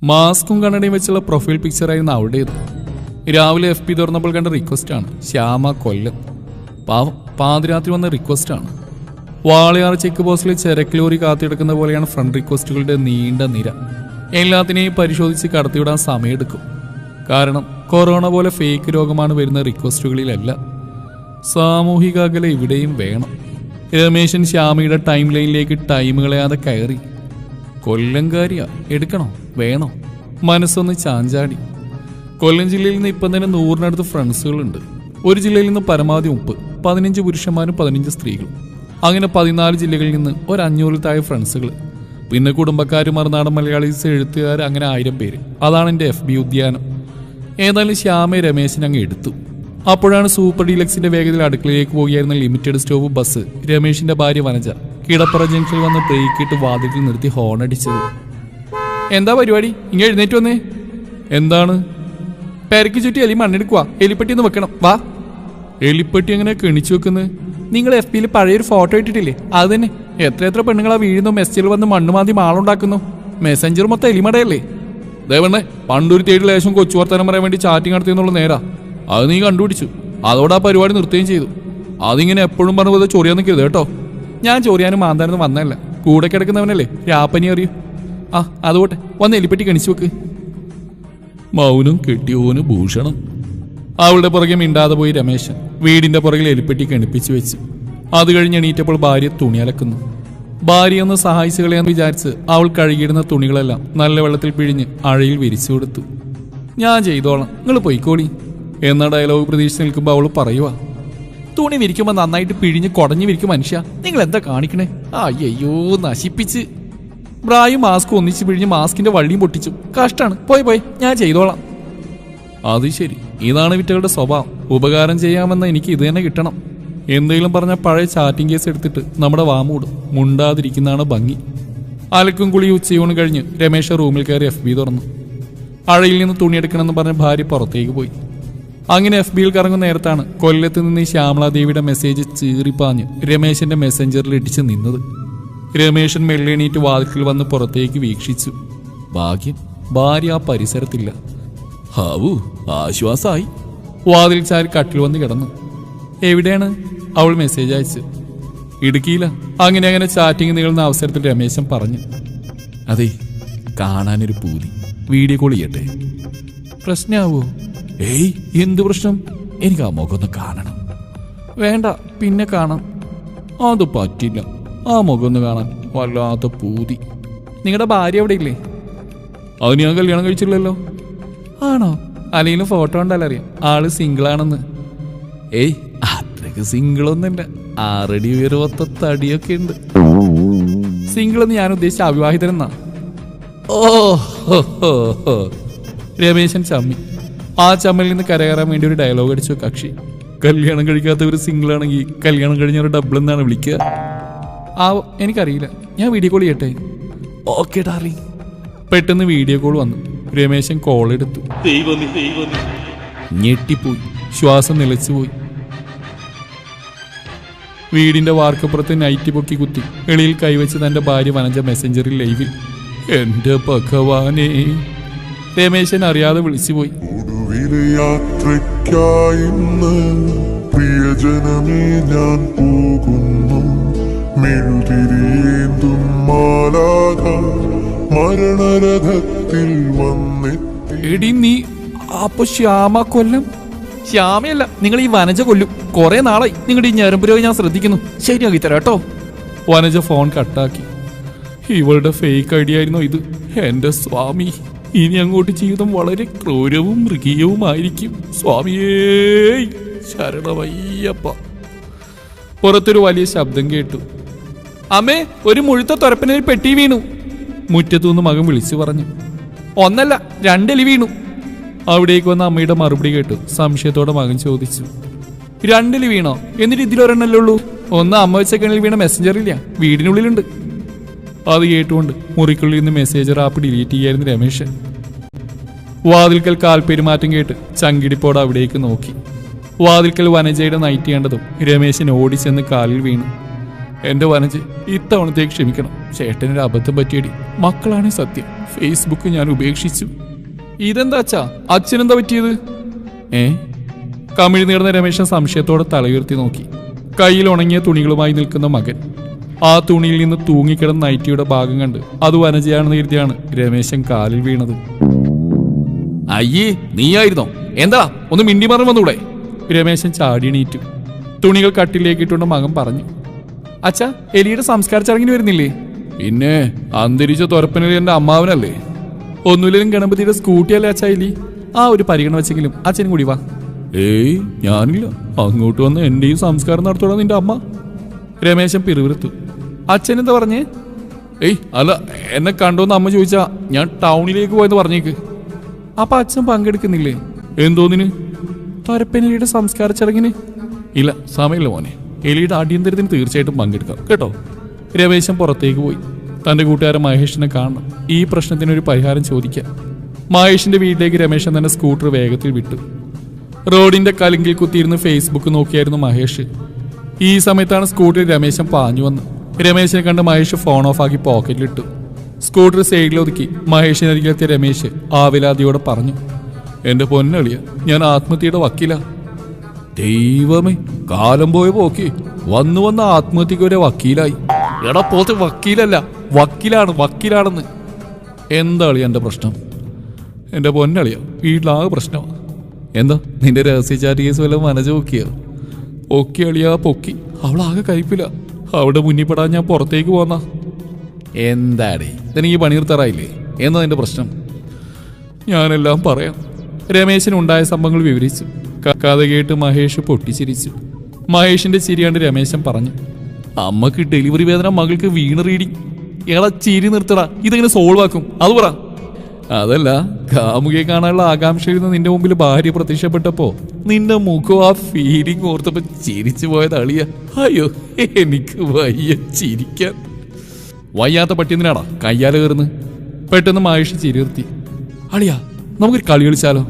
മാസ്കും കണ്ണടയും വെച്ചുള്ള പ്രൊഫൈൽ പിക്ചറായിരുന്നു അവളുടേത്. രാവിലെ FB തുറന്നപ്പോൾ കണ്ട റിക്വസ്റ്റാണ്. ശ്യാമ കൊല്ലം. പാവം, പാതിരാത്രി വന്ന റിക്വസ്റ്റാണ്. വാളയാർ ചെക്ക് പോസ്റ്റിൽ ചരക്ക് കാത്തിയെടുക്കുന്ന പോലെയാണ് ഫ്രണ്ട് റിക്വസ്റ്റുകളുടെ നീണ്ട നിര. എല്ലാത്തിനെയും പരിശോധിച്ച് കടത്തിവിടാൻ സമയമെടുക്കും. കാരണം കൊറോണ പോലെ ഫേക്ക് രോഗമാണ് വരുന്ന റിക്വസ്റ്റുകളിലല്ല. സാമൂഹിക അകലം ഇവിടെയും വേണം. രമേശൻ ശ്യാമയുടെ ടൈം ലൈനിലേക്ക് ടൈം കളയാതെ കയറി. കൊല്ലംകാരിയാ, എടുക്കണോ വേണോ? മനസ്സൊന്ന് ചാഞ്ചാടി. കൊല്ലം ജില്ലയിൽ നിന്ന് ഇപ്പം തന്നെ 100-നടുത്ത് ഫ്രണ്ട്സുകളുണ്ട്. ഒരു ജില്ലയിൽ നിന്ന് പരമാവധി 15 പുരുഷന്മാരും 15 സ്ത്രീകളും. അങ്ങനെ 14 ജില്ലകളിൽ നിന്ന് ഒരു 500-ൽ താഴെ ഫ്രണ്ട്സുകൾ. പിന്നെ കുടുംബക്കാർ, മറുനാടൻ മലയാളീസ്, എഴുത്തുകാർ, അങ്ങനെ 1000 പേര്. അതാണ് എൻ്റെ FB ഉദ്യാനം. ഏതായാലും ശ്യാമയെ രമേശൻ അങ്ങ് എടുത്തു. അപ്പോഴാണ് സൂപ്പർ ഡീലക്സിന്റെ വേഗത്തിൽ അടുക്കളയിലേക്ക് പോകുകയായിരുന്ന ലിമിറ്റഡ് സ്റ്റോപ്പ് ബസ് രമേശിന്റെ ഭാര്യ വനജ കിടപ്പറ ജംഗ്ഷനിൽ വന്ന് ബ്രേക്കിട്ട് വാതിലിൽ നിർത്തി ഹോൺ അടിച്ചത്. എന്താ പരിപാടി? ഇങ്ങനെ എഴുന്നേറ്റ് വന്നേ. എന്താണ്? പെരക്ക് ചുറ്റി എലി മണ്ണെടുക്കുക. എലിപ്പെട്ടി ഒന്ന് വെക്കണം, വാ. എലിപ്പെട്ടി എങ്ങനെ കെണിച്ചു വെക്കുന്നത്? നിങ്ങൾ FBയിൽ പഴയൊരു ഫോട്ടോ ഇട്ടിട്ടില്ലേ? അത് തന്നെ. എത്ര പെണ്ണുങ്ങളാ വീഴുന്നു, മെസ്സേജിൽ വന്ന് മണ്ണുമാന്തി മാളുണ്ടാക്കുന്നു. മെസ്സഞ്ചർ മൊത്തം എലിമടയല്ലേ? ദേവണ്ണേ, പണ്ടൊരു തേടി ലേശം കൊച്ചു വർത്തമാനം പറയാൻ വേണ്ടി ചാറ്റിംഗ് നടത്തിയെന്നുള്ള നേരാ. അത് നീ കണ്ടുപിടിച്ചു. അതോടെ ആ പരിപാടി നിർത്തുകയും ചെയ്തു. അതിങ്ങനെ എപ്പോഴും പറഞ്ഞു പോലെ ചൊറിയാൻ നിൽക്കരുത് കേട്ടോ. ഞാൻ ചൊറിയാനും മാന്താനൊന്നും വന്നല്ല. കൂടെ കിടക്കുന്നവനല്ലേ രാപ്പനി അറിയൂ. അതുകൊട്ടെ, വന്ന് എലിപ്പെട്ടി കണിച്ചു വെക്ക്. മൗനം കെട്ടിയോന് ഭൂഷണം. അവളുടെ പുറകെ മിണ്ടാതെ പോയി രമേശൻ. വീടിന്റെ പുറകിൽ എലിപ്പെട്ടി കണിപ്പിച്ചു വെച്ചു. അത് കഴിഞ്ഞ് എണീറ്റപ്പോൾ ഭാര്യ തുണി അലക്കുന്നു. ഭാര്യ ഒന്ന് സഹായിച്ചു കളയാന്ന് വിചാരിച്ച് അവൾ കഴുകിയിടുന്ന തുണികളെല്ലാം നല്ല വെള്ളത്തിൽ പിഴിഞ്ഞ് അഴയിൽ വിരിച്ചു കൊടുത്തു. ഞാൻ ചെയ്തോളാം, നിങ്ങൾ പൊയ്ക്കോളി എന്ന ഡയലോഗ് പ്രതീക്ഷിച്ച് നിൽക്കുമ്പോൾ അവൾ പറയുക. തുണി വിരിക്കുമ്പോൾ നന്നായിട്ട് പിഴിഞ്ഞ് കുടഞ്ഞു വിരിക്കും മനുഷ്യ. നിങ്ങൾ എന്താ കാണിക്കണേ? അയ്യോ, നശിപ്പിച്ച്. ബ്രായും മാസ്കും ഒന്നിച്ച് പിഴിഞ്ഞ് മാസ്കിന്റെ വള്ളിയും പൊട്ടിച്ചു. കഷ്ടാണ്. പോയി ഞാൻ ചെയ്തോളാം. അത് ശരി, ഇതാണ് വിറ്റകളുടെ സ്വഭാവം. ഉപകാരം ചെയ്യാമെന്ന എനിക്ക് ഇത് തന്നെ കിട്ടണം. എന്തെങ്കിലും പറഞ്ഞാൽ പഴയ ചാറ്റിംഗ് കേസ് എടുത്തിട്ട് നമ്മുടെ വാമൂടും. മുണ്ടാതിരിക്കുന്നതാണ് ഭംഗി. അലക്കും കുളി ഉച്ചയൂണ് കഴിഞ്ഞ് രമേശ റൂമിൽ കയറി FB തുറന്നു. അഴയിൽ നിന്ന് തുണിയെടുക്കണമെന്ന് പറഞ്ഞ ഭാര്യ പുറത്തേക്ക് പോയി. അങ്ങനെ FBയിൽ കറങ്ങുന്ന നേരത്താണ് കൊല്ലത്ത് നിന്ന് ഈ ശ്യാമളാദേവിയുടെ മെസ്സേജ് ചീറിപ്പാഞ്ഞ് രമേശന്റെ മെസ്സഞ്ചറിൽ ഇടിച്ച് നിന്നത്. രമേശൻ മെല്ലെണീറ്റ് വാതിൽക്കൽ വന്ന് പുറത്തേക്ക് വീക്ഷിച്ചു. ഭാഗ്യം, ഭാര്യ ആ പരിസരത്തില്ല. ഹാവൂ, ആശ്വാസമായി. വാതിൽ ചാരി കട്ടിൽ വന്ന് കിടന്നു. എവിടെയാണ്? അവൾ മെസ്സേജ് അയച്ച്. ഇടുക്കിയില്ല. അങ്ങനെ ചാറ്റിംഗ് നീളുന്ന അവസരത്തിൽ രമേശൻ പറഞ്ഞു. അതെ, കാണാനൊരു പൂതി. വീഡിയോ കോൾ ചെയ്യട്ടെ? പ്രശ്നമാവോ? ഏയ്, എന്ത് പ്രശ്നം? എനിക്ക് ആ മുഖം ഒന്ന് കാണണം. വേണ്ട, പിന്നെ കാണാം. അത് പറ്റില്ല. ആ മുഖം ഒന്ന് കാണാൻ വല്ലാത്ത പൂതി. നിങ്ങളുടെ ഭാര്യ എവിടെ ഇല്ലേ? അത് ഞാൻ കല്യാണം കഴിച്ചില്ലല്ലോ. ആണോ? അല്ലെങ്കിലും ഫോട്ടോ കണ്ടാലും അറിയാം ആള് സിംഗിളാണെന്ന്. ഏയ്, അത്രയ്ക്ക് സിംഗിളൊന്നുമില്ല. 6 അടി ഉയരവത്ത തടിയൊക്കെ ഉണ്ട്. സിംഗിളെന്ന് ഞാൻ ഉദ്ദേശിച്ച അവിവാഹിതരെന്നാ. ഓ, രമേശൻ ചമ്മി. ആ ചമ്മലിൽ നിന്ന് കരകയറാൻ വേണ്ടി ഒരു ഡയലോഗ് അടിച്ചു കക്ഷി. കല്യാണം കഴിക്കാത്തവർ സിംഗിളാണെങ്കിൽ കല്യാണം കഴിഞ്ഞവർ ഡബിൾ എന്നാണ് വിളിക്കുക. എനിക്കറിയില്ല. ഞാൻ വീഡിയോ കോൾ ചെയ്യട്ടെ? Okay darling. പെട്ടെന്ന് വീഡിയോ കോൾ വന്നു. രമേശൻ കോൾ എടുത്തു. ഞെട്ടിപ്പോയി. ശ്വാസം നിലച്ചുപോയി. വീടിന്റെ വാർക്കപ്പുറത്ത് നൈറ്റി പൊക്കി കുത്തി എളിയിൽ കൈവച്ച് തന്റെ ഭാര്യ വനജ മെസ്സഞ്ചറിൽ ലൈവിൽ. എന്റെ ഭഗവാനേ, രമേശൻ അറിയാതെ വിളിച്ചുപോയി. യാത്രയ്ക്കായിന്ന് പ്രിയജനമേ ഞാൻ പോകുന്നു. മെഴുതിരിയേന്തും മാലാഖ മരണരഥത്തിൽ വന്നെത്തി. എടി നീ അപ്പൊ ശ്യാമ കൊല്ലം? ശ്യാമയല്ല, നിങ്ങൾ ഈ വനജ കൊല്ലും. കുറെ നാളായി നിങ്ങളുടെ ഈ ഞരമ്പുരോഗം ഞാൻ ശ്രദ്ധിക്കുന്നു. ശരിയാക്കി തരാം കേട്ടോ. വനജ ഫോൺ കട്ടാക്കി. ഇവളുടെ ഫേക്ക് ഐഡിയ ആയിരുന്നോ ഇത്? എന്റെ സ്വാമി, ഇനി അങ്ങോട്ട് ജീവിതം വളരെ ക്രൂരവും മൃഗീയവുമായിരിക്കും. സ്വാമിയേ ശരണമയ്യപ്പ. പുറത്തൊരു വലിയ ശബ്ദം കേട്ടു. അമ്മേ, ഒരു മുഴുത്ത തുരപ്പനിൽ പെട്ടി വീണു. മുറ്റത്തുനിന്ന് മകൻ വിളിച്ചു പറഞ്ഞു. 1 അല്ല 2 എലി വീണു. അവിടേക്ക് വന്ന അമ്മയുടെ മറുപടി കേട്ടു സംശയത്തോടെ മകൻ ചോദിച്ചു. 2 എലി വീണോ? എന്നിട്ട് ഇതിലൊരെണ്ണല്ലേ ഉള്ളൂ? 1 അമ്മ വെച്ച കണ്ണിൽ വീണ മെസ്സഞ്ചറില്ല, വീടിനുള്ളിലുണ്ട്. അത് കേട്ടുകൊണ്ട് മുറിക്കുള്ളിൽ നിന്ന് മെസ്സേജർ ആപ്പ് ഡിലീറ്റ് ചെയ്യായിരുന്നു രമേശൻ. വാതിൽക്കൽ കാൽപെരുമാറ്റം കേട്ട് ചങ്കിടിപ്പോടെ അവിടേക്ക് നോക്കി. വാതിൽക്കൽ വനജയുടെ നൈറ്റ് കണ്ടതും രമേശൻ ഓടിച്ചെന്ന് കാലിൽ വീണു. എന്റെ വനജ്, ഇത്തവണത്തേക്ക് ക്ഷമിക്കണം. ചേട്ടനൊരു അബദ്ധം പറ്റിയടി. മക്കളാണ് സത്യം. ഫേസ്ബുക്ക് ഞാൻ ഉപേക്ഷിച്ചു. ഇതെന്താ അച്ഛാ? അച്ഛനെന്താ പറ്റിയത്? കമിഴ് നേർന്ന രമേശൻ സംശയത്തോടെ തലയുയർത്തി നോക്കി. കയ്യിൽ ഉണങ്ങിയ തുണികളുമായി നിൽക്കുന്ന മകൻ. ആ തുണിയിൽ നിന്ന് തൂങ്ങിക്കിടന്ന നൈറ്റിയുടെ ഭാഗം കണ്ട് അത് വനജയാണെന്ന് കരുതിയാണ് രമേശൻ കാലിൽ വീണത്. അയ്യേ, നീയായിരുന്നോ? എന്താ ഒന്ന് മിണ്ടിമറന്ന് വന്നൂടെ? രമേശൻ ചാടിയണീറ്റു. തുണികൾ കട്ടിലേക്ക് ഇട്ടുകൊണ്ട് മകൻ പറഞ്ഞു. അച്ഛാ, എലിയുടെ സംസ്കാര ചടങ്ങിന് വരുന്നില്ലേ? പിന്നെ അന്തരിച്ച തുരപ്പനിൽ എന്റെ അമ്മാവനല്ലേ. ഒന്നുമില്ലും ഗണപതിയുടെ സ്കൂട്ടിയല്ലേ അച്ഛാ എലി? ആ ഒരു പരിഗണന വെച്ചെങ്കിലും അച്ഛനും കൂടി വാ. ഏയ്, ഞാനില്ല. അങ്ങോട്ട് വന്ന് എന്റെയും സംസ്കാരം നടത്തോടാ നിന്റെ അമ്മ. രമേശൻ പിറുവിറുത്തു. അച്ഛൻ എന്താ പറഞ്ഞേ? ഏയ് അല്ല, എന്നെ കണ്ടോന്ന് അമ്മ ചോദിച്ചാ ഞാൻ ടൗണിലേക്ക് പോയെന്ന് പറഞ്ഞേക്ക്. അപ്പൊ അച്ഛൻ പങ്കെടുക്കുന്നില്ലേ? എന്തോന്നിന്? തുരപ്പനെലിയുടെ സംസ്കാര ചടങ്ങിന്? ഇല്ല, സമയമില്ല മോനെ. എലിയുടെ അടിയന്തരത്തിന് തീർച്ചയായിട്ടും പങ്കെടുക്കാം കേട്ടോ. രമേശൻ പുറത്തേക്ക് പോയി. തന്റെ കൂട്ടുകാരൻ മഹേഷിനെ കാണണം. ഈ പ്രശ്നത്തിനൊരു പരിഹാരം ചോദിക്കാം. മഹേഷിന്റെ വീട്ടിലേക്ക് രമേശൻ തന്നെ സ്കൂട്ടർ വേഗത്തിൽ വിട്ടു. റോഡിന്റെ കലുങ്കിൽ കുത്തിയിരുന്ന് ഫേസ്ബുക്ക് നോക്കിയായിരുന്നു മഹേഷ്. ഈ സമയത്താണ് സ്കൂട്ടറിൽ രമേശൻ പാഞ്ഞു വന്ന്. രമേശിനെ കണ്ട് മഹേഷ് ഫോൺ ഓഫാക്കി പോക്കറ്റിലിട്ടു. സ്കൂട്ടർ സൈഡിലൊതുക്കി മഹേഷിനരികിലെത്തിയ രമേശ് ആവിലാദിയോടെ പറഞ്ഞു. എന്റെ പൊന്നളിയ, ഞാൻ ആത്മഹത്യയുടെ വക്കീല. ദൈവമേ, കാലം പോയ പോക്കി വന്നു വന്ന ആത്മഹത്യക്ക് ഒരു വക്കീലായി. എടാ പോത്ത്, വക്കീലല്ല, വക്കീലാണെന്ന്. എന്താളിയ എന്റെ പ്രശ്നം? എന്റെ പൊന്നളിയ, വീട്ടിലാകെ പ്രശ്നമാണ്. എന്താ നിന്റെ രഹസ്യചാരി കേസ് വല്ല മനസ്സ് പൊക്കിയോ? പൊക്കി അളിയാ പൊക്കി. അവളാകെ കഴിപ്പില്ല. അവിടെ മുന്നിപ്പെടാൻ ഞാൻ പുറത്തേക്ക് പോന്നാ. എന്താടേ, ഇതെനിക്ക് പണിയെടുത്താറായില്ലേ? എന്താ നിന്റെ പ്രശ്നം? ഞാനെല്ലാം പറയാം. രമേശനുണ്ടായ സംഭവങ്ങൾ വിവരിച്ചു. കഥ കേട്ട് മഹേഷ് പൊട്ടിച്ചിരിച്ചു. മഹേഷിന്റെ ചിരി കണ്ട് രമേശൻ പറഞ്ഞു. അമ്മക്ക് ഡെലിവറി വേദന, മകൾക്ക് വീണ് റീഡിങ്. എടാ ചിരി നിർത്തടാ, ഇതെങ്ങനെ സോൾവ് ആക്കും അത് പറ. അതല്ല, കാമുകയെ കാണാനുള്ള ആകാംക്ഷയിൽ നിന്ന് നിന്റെ മുമ്പിൽ ഭാര്യ പ്രത്യക്ഷപ്പെട്ടപ്പോ നിന്റെ മുഖം ആ ഫീലിംഗ് ഓർത്തപ്പോ ചിരിച്ചു പോയത് അളിയ. അയ്യോ, എനിക്ക് വയ്യ ചിരിക്കാൻ. വയ്യാത്ത പട്ടിയെന്തിനാടാ കയ്യാല കയറുന്നു? പെട്ടെന്ന് മഹേഷ് ചിരി നിർത്തി. അളിയ, നമുക്കൊരു കളി കളിച്ചാലോ?